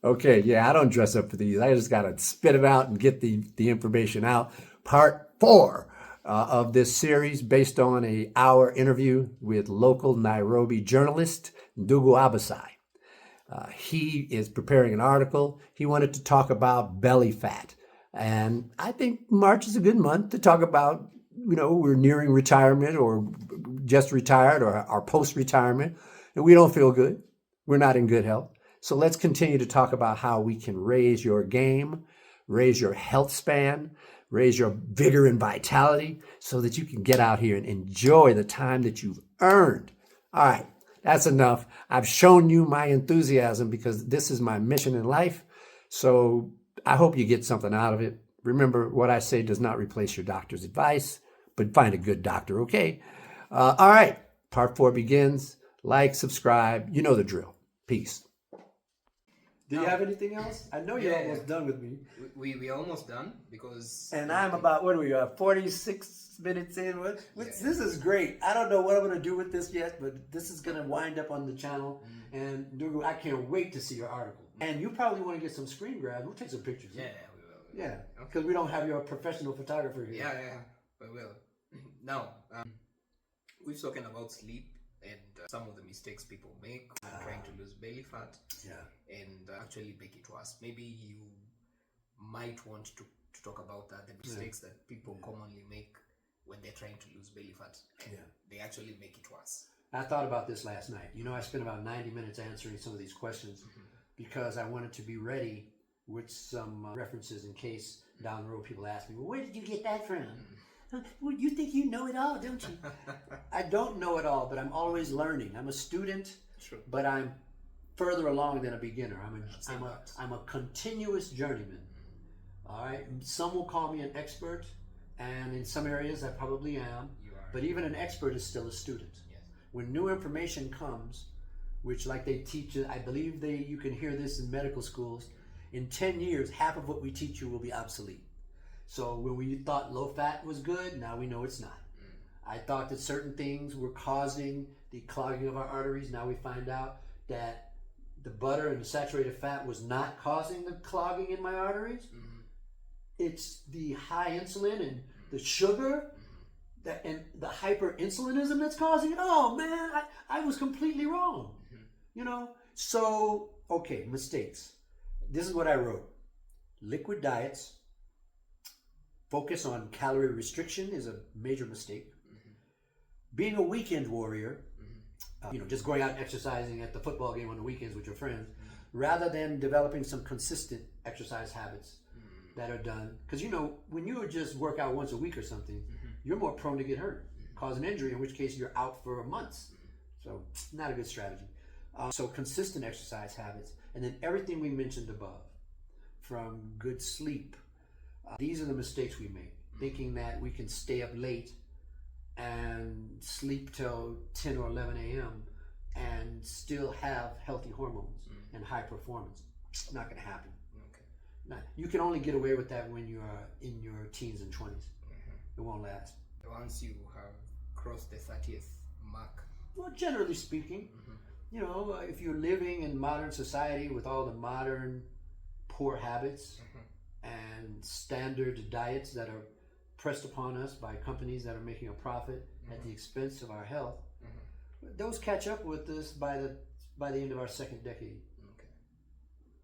Okay, yeah, I don't dress up for these. I just got to spit it out and get the information out. Part four of this series, based on a hour interview with local Nairobi journalist Ndugu Abasai. He is preparing an article. He wanted to talk about belly fat. And I think March is a good month to talk about, we're nearing retirement or just retired or our post retirement, and we don't feel good. We're not in good health. So let's continue to talk about how we can raise your game, raise your health span, raise your vigor and vitality so that you can get out here and enjoy the time that you've earned. All right, that's enough. I've shown you my enthusiasm because this is my mission in life. So I hope you get something out of it. Remember, what I say does not replace your doctor's advice, but find a good doctor, okay? All right, part four begins. Like, subscribe, you know the drill. Peace. Do you have anything else? I know you're almost done with me. We're almost done because... And I'm about, 46 minutes in? This is great. I don't know what I'm going to do with this yet, but this is going to wind up on the channel. And Ndugu, I can't wait to see your article. And you probably want to get some screen grabs. We'll take some pictures. Yeah, we will. Yeah, because we don't have your professional photographer here. Yeah, we will. Now, we've spoken about sleep and some of the mistakes people make when trying to lose belly fat. Yeah. And actually make it worse. Maybe you might want to talk about that, the mistakes that people commonly make when they're trying to lose belly fat. And they actually make it worse. I thought about this last night. I spent about 90 minutes answering some of these questions because I wanted to be ready with some references in case down the road people ask me, well, where did you get that from? Well, you think you know it all, don't you? I don't know it all, but I'm always learning. I'm a student, but I'm further along than a beginner. I'm a continuous journeyman. All right. Some will call me an expert, and in some areas I probably am. But even an expert is still a student. Yes. When new information comes, which like they teach, I believe you can hear this in medical schools. In 10 years, half of what we teach you will be obsolete. So when we thought low fat was good, now we know it's not. I thought that certain things were causing the clogging of our arteries. Now we find out that the butter and the saturated fat was not causing the clogging in my arteries. It's the high insulin and the sugar and the hyperinsulinism that's causing it. Oh man, I was completely wrong. So, okay, mistakes. This is what I wrote. Liquid diets, focus on calorie restriction is a major mistake. Being a weekend warrior, just going out and exercising at the football game on the weekends with your friends, rather than developing some consistent exercise habits that are done. Because when you just work out once a week or something, you're more prone to get hurt, cause an injury, in which case you're out for months. So not a good strategy. So consistent exercise habits, and then everything we mentioned above, from good sleep. These are the mistakes we make, thinking that we can stay up late and sleep till 10 or 11 a.m. and still have healthy hormones and high performance. It's not going to happen. Now, you can only get away with that when you are in your teens and 20s. It won't last. Once you have crossed the 30th mark. Well, generally speaking, if you're living in modern society with all the modern poor habits and standard diets that are pressed upon us by companies that are making a profit at the expense of our health, those catch up with us by the end of our second decade.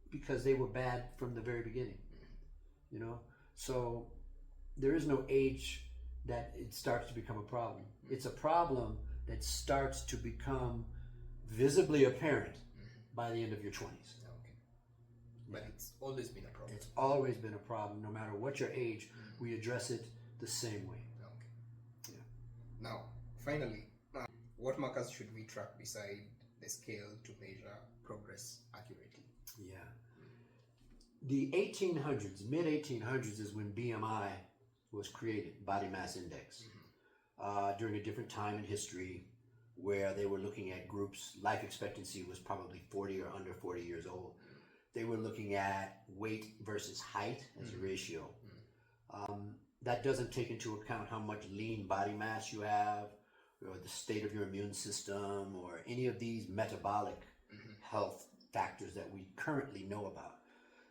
Because they were bad from the very beginning. So there is no age that it starts to become a problem. It's a problem that starts to become visibly apparent by the end of your 20s. But it's always been a problem. It's always been a problem. No matter what your age, we address it the same way. Now, finally, what markers should we track beside the scale to measure progress accurately? The 1800s, mid 1800s is when BMI was created, body mass index. During a different time in history where they were looking at groups, life expectancy was probably 40 or under 40 years old. They were looking at weight versus height as a ratio. That doesn't take into account how much lean body mass you have, or the state of your immune system, or any of these metabolic health factors that we currently know about.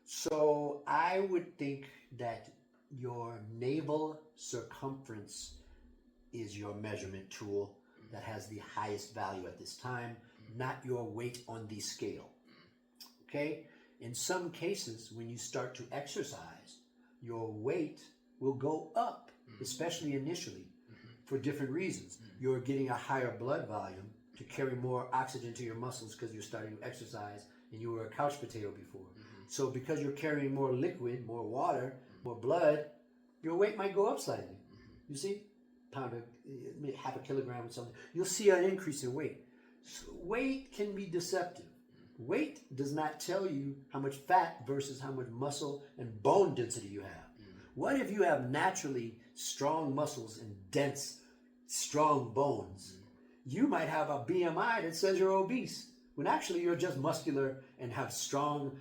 So I would think that your navel circumference is your measurement tool that has the highest value at this time, not your weight on the scale. Okay? In some cases, when you start to exercise, your weight will go up, especially initially, for different reasons. You're getting a higher blood volume to carry more oxygen to your muscles because you're starting to exercise and you were a couch potato before. So because you're carrying more liquid, more water, more blood, your weight might go up slightly. You see? Half a kilogram or something. You'll see an increase in weight. So weight can be deceptive. Weight does not tell you how much fat versus how much muscle and bone density you have. What if you have naturally strong muscles and dense, strong bones? You might have a BMI that says you're obese, when actually you're just muscular and have strong,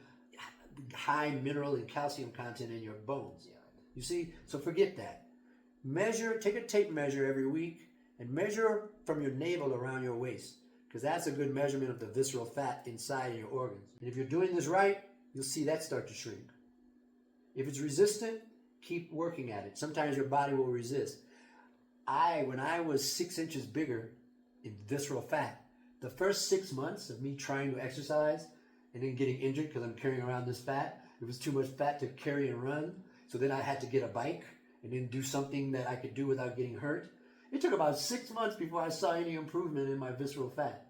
high mineral and calcium content in your bones. You see? So forget that. Take a tape measure every week and measure from your navel around your waist, because that's a good measurement of the visceral fat inside your organs. And if you're doing this right, you'll see that start to shrink. If it's resistant, keep working at it. Sometimes your body will resist. When I was 6 inches bigger in visceral fat, the first 6 months of me trying to exercise and then getting injured because I'm carrying around this fat, it was too much fat to carry and run. So then I had to get a bike and then do something that I could do without getting hurt. It took about 6 months before I saw any improvement in my visceral fat.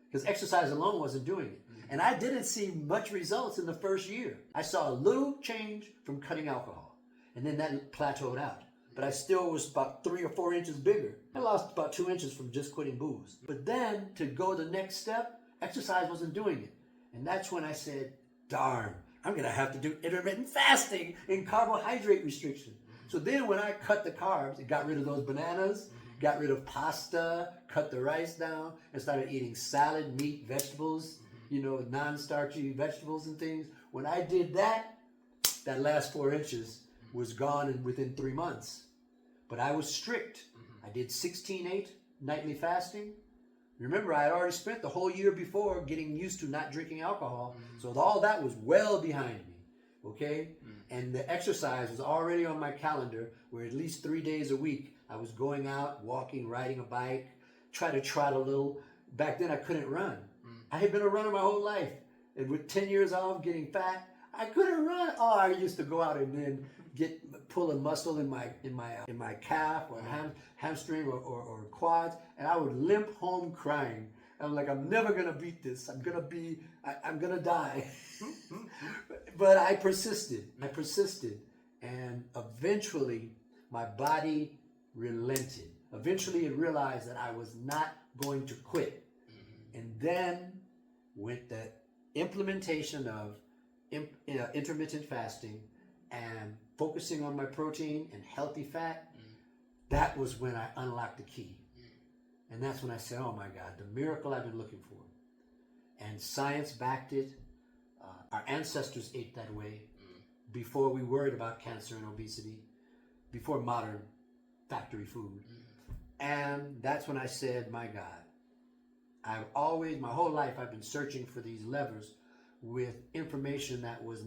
Because exercise alone wasn't doing it. And I didn't see much results in the first year. I saw a little change from cutting alcohol. And then that plateaued out. But I still was about 3 or 4 inches bigger. I lost about 2 inches from just quitting booze. But then to go the next step, exercise wasn't doing it. And that's when I said, darn, I'm going to have to do intermittent fasting and carbohydrate restriction. So then when I cut the carbs, it got rid of those bananas, got rid of pasta, cut the rice down, and started eating salad, meat, vegetables, non-starchy vegetables and things. When I did that, that last 4 inches was gone within 3 months. But I was strict. I did 16/8 nightly fasting. Remember, I had already spent the whole year before getting used to not drinking alcohol. So all that was well behind me. Okay? And the exercise was already on my calendar, where at least 3 days a week I was going out, walking, riding a bike, try to trot a little. Back then I couldn't run. I had been a runner my whole life. And with 10 years off, getting fat, I couldn't run. Oh, I used to go out and then pull a muscle in my calf or hamstring or quads, and I would limp home crying. I'm like, I'm never gonna beat this. I'm gonna die. But I persisted, and eventually my body relented. Eventually it realized that I was not going to quit. And then with the implementation of intermittent fasting and focusing on my protein and healthy fat, that was when I unlocked the key. And that's when I said, oh my God, the miracle I've been looking for. And science backed it. Our ancestors ate that way before we worried about cancer and obesity, before modern factory food. And that's when I said, my God, my whole life I've been searching for these levers with information that was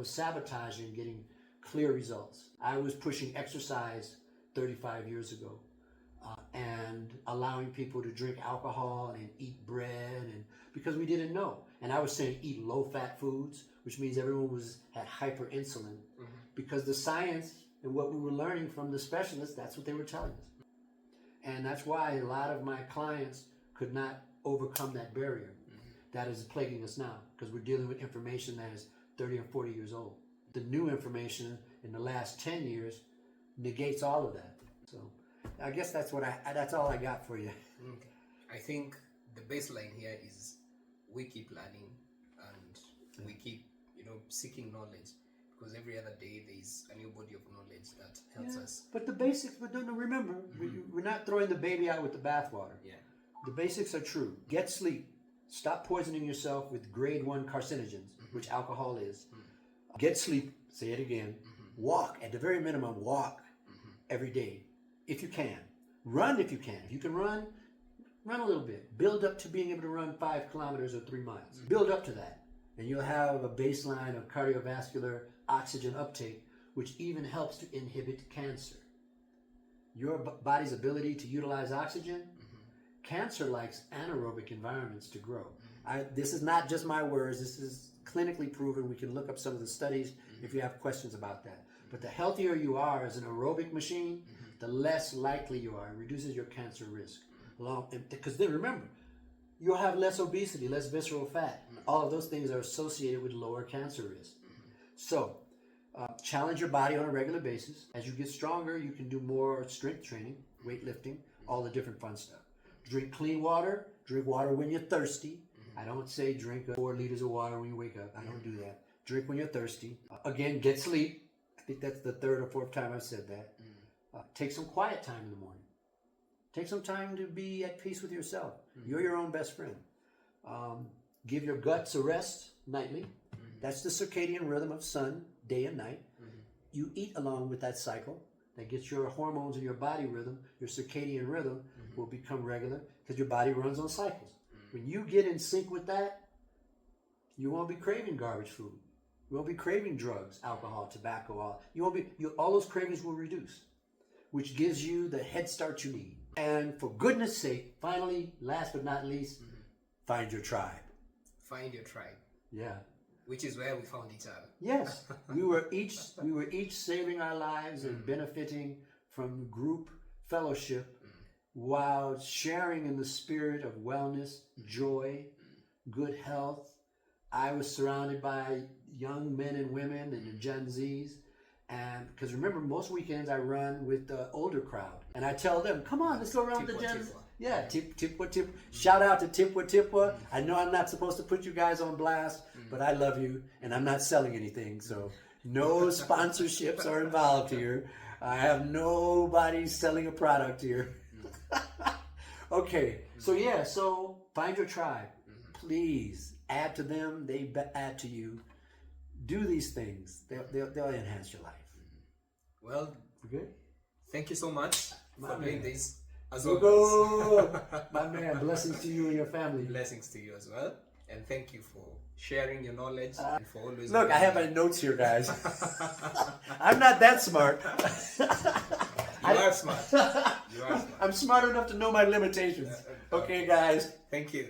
sabotaging getting clear results. I was pushing exercise 35 years ago and allowing people to drink alcohol and eat bread, and because we didn't know. And I was saying eat low-fat foods, which means everyone had hyperinsulin, because the science and what we were learning from the specialists, that's what they were telling us. And that's why a lot of my clients could not overcome that barrier that is plaguing us now, because we're dealing with information that is 30 or 40 years old. The new information in the last 10 years negates all of that. So I guess that's all I got for you. Okay. I think the baseline here is we keep learning and we keep, seeking knowledge, because every other day there is a new body of knowledge that helps us. But the basics, remember, we're not throwing the baby out with the bathwater. Yeah. The basics are true. Get sleep. Stop poisoning yourself with grade 1 carcinogens, which alcohol is. Get sleep. Say it again. Walk. At the very minimum, walk every day if you can. Run if you can. If you can run a little bit. Build up to being able to run 5 kilometers or 3 miles. Build up to that. and you'll have a baseline of cardiovascular oxygen uptake, which even helps to inhibit cancer. Your body's ability to utilize oxygen, cancer likes anaerobic environments to grow. This is not just my words, this is clinically proven. We can look up some of the studies if you have questions about that. But the healthier you are as an aerobic machine, the less likely you are. It reduces your cancer risk. Because then remember, you'll have less obesity, less visceral fat. All of those things are associated with lower cancer risk. So, challenge your body on a regular basis. As you get stronger, you can do more strength training, weightlifting, all the different fun stuff. Drink clean water. Drink water when you're thirsty. I don't say drink 4 liters of water when you wake up. I don't do that. Drink when you're thirsty. Again, get sleep. I think that's the 3rd or 4th time I've said that. Take some quiet time in the morning. Take some time to be at peace with yourself. You're your own best friend. Give your guts a rest nightly. That's the circadian rhythm of sun, day and night. You eat along with that cycle. That gets your hormones and your body rhythm, your circadian rhythm will become regular because your body runs on cycles. When you get in sync with that, you won't be craving garbage food. You won't be craving drugs, alcohol, tobacco. All those cravings will reduce, which gives you the head start you need. And for goodness sake, finally, last but not least, find your tribe. Find your tribe. Yeah. Which is where we found each other. Yes. we were each saving our lives and benefiting from group fellowship while sharing in the spirit of wellness, joy, good health. I was surrounded by young men and women and the Gen Zs. And because remember, most weekends I run with the older crowd. And I tell them, come on, let's go around with the Gen Z. Yeah, Tipwa. Shout out to Tipwa. I know I'm not supposed to put you guys on blast, but I love you and I'm not selling anything. So no sponsorships are involved here. I have nobody selling a product here. Okay, so find your tribe. Please add to them, they add to you. Do these things. They'll enhance your life. Well, good. Thank you so much for doing this. As always. My man, blessings to you and your family. Blessings to you as well. And thank you for sharing your knowledge and for always... Look, I have my notes here, guys. I'm not that smart. You are smart. You are smart. I'm smart enough to know my limitations. Okay, guys. Thank you.